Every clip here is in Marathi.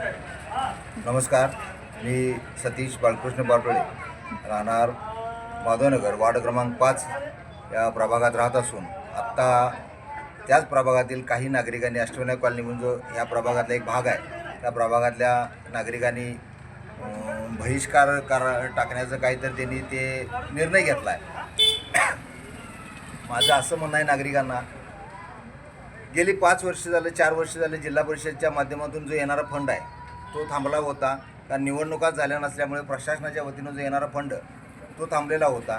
नमस्कार, मी सतीश बाळकृष्ण बारटोळे, राहणार माधवनगर, वार्ड क्रमांक 5 या प्रभागात राहत असून आत्ता त्याच प्रभागातील काही नागरिकांनी अष्टविनायक कॉलनी म्हणून जो ह्या प्रभागातला एक भाग आहे, त्या प्रभागातल्या नागरिकांनी बहिष्कार टाकण्याचं काहीतरी त्यांनी ते निर्णय घेतला आहे. माझं असं म्हणणं आहे, नागरिकांना गेली 5 वर्ष झाले, 4 वर्ष झाले जिल्हा परिषदच्या माध्यमातून जो येणारा फंड आहे तो थांबला होता. कारण निवडणुका झाल्या नसल्यामुळे प्रशासनाच्या वतीनं जो येणारा फंड तो थांबलेला होता.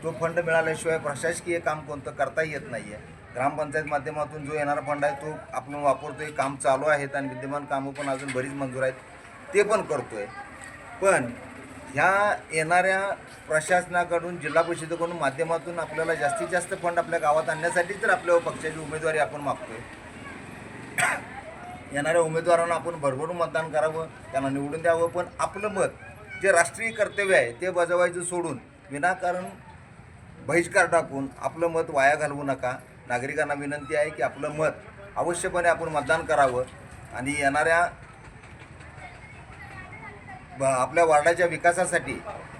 तो फंड मिळाल्याशिवाय प्रशासकीय काम कोणतं करता येत नाही आहे. ग्रामपंचायत माध्यमातून जो येणारा फंड आहे तो आपण वापरतो आहे, काम चालू आहेत आणि विद्यमान कामं पण अजून बरीच मंजूर आहेत, ते पण करतो आहे. पण ह्या येणाऱ्या प्रशासनाकडून, जिल्हा परिषदेकडून माध्यमातून आपल्याला जास्तीत जास्त फंड आपल्या गावात आणण्यासाठी तर आपल्या पक्षाची उमेदवारी आपण मागतो आहे. येणाऱ्या उमेदवारांना आपण भरभरून मतदान करावं, त्यांना निवडून द्यावं. पण आपलं मत जे राष्ट्रीय कर्तव्य आहे ते बजावायचं सोडून विनाकारण बहिष्कार टाकून आपलं मत वाया घालवू नका. नागरिकांना विनंती आहे की आपलं मत अवश्यपणे आपण मतदान करावं आणि येणाऱ्या आपल्या वार्डाच्या विकासासाठी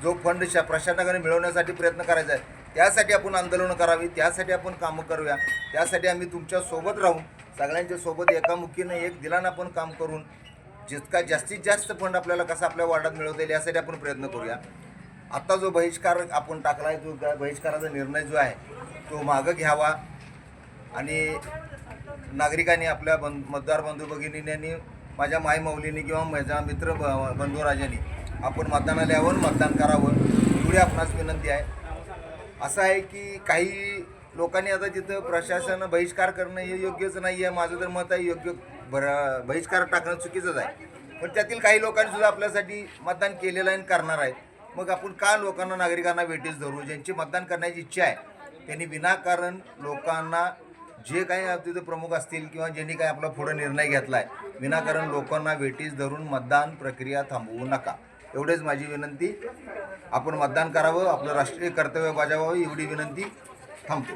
जो फंड प्रशासनाकडे मिळवण्यासाठी प्रयत्न करायचा आहे, त्यासाठी आपण आंदोलनं करावी, त्यासाठी आपण कामं करूया. त्यासाठी आम्ही तुमच्या सोबत राहून सगळ्यांच्या सोबत एकामुखीनं एक दिलानं आपण काम करून जितका जास्तीत जास्त फंड आपल्याला कसा आपल्या वार्डात मिळवता येईल यासाठी आपण प्रयत्न करूया. आत्ता जो बहिष्कार आपण टाकला आहे, जो बहिष्काराचा निर्णय जो आहे तो मागं घ्यावा आणि नागरिकांनी, आपल्या मतदार बंधू भगिनींनी, माझ्या मायमौलींनी किंवा माझ्या मित्र बंधुराजांनी आपण मतदानाला यावं, मतदान करावं, एवढी आपणास विनंती आहे. असं आहे की काही लोकांनी आता तिथं प्रशासन बहिष्कार करणं हे योग्यच नाही आहे. माझं तर मत आहे योग्य बहिष्कार टाकणं चुकीचंच आहे. पण त्यातील काही लोकांनीसुद्धा आपल्यासाठी मतदान केलेलं आहे आणि करणार आहेत. मग आपण का लोकांना, नागरिकांना वेठीस धरू? ज्यांची मतदान करण्याची इच्छा आहे त्यांनी विनाकारण लोकांना, जे काही तिथं प्रमुख असतील किंवा ज्यांनी काही आपला पुढं निर्णय घेतला आहे, विनाकारण लोकांना वेठीस धरून मतदान प्रक्रिया थांबवू नका. एवढेच माझी विनंती. आपण मतदान करावं, आपलं राष्ट्रीय कर्तव्य बजावावं, एवढी विनंती. थांबतो.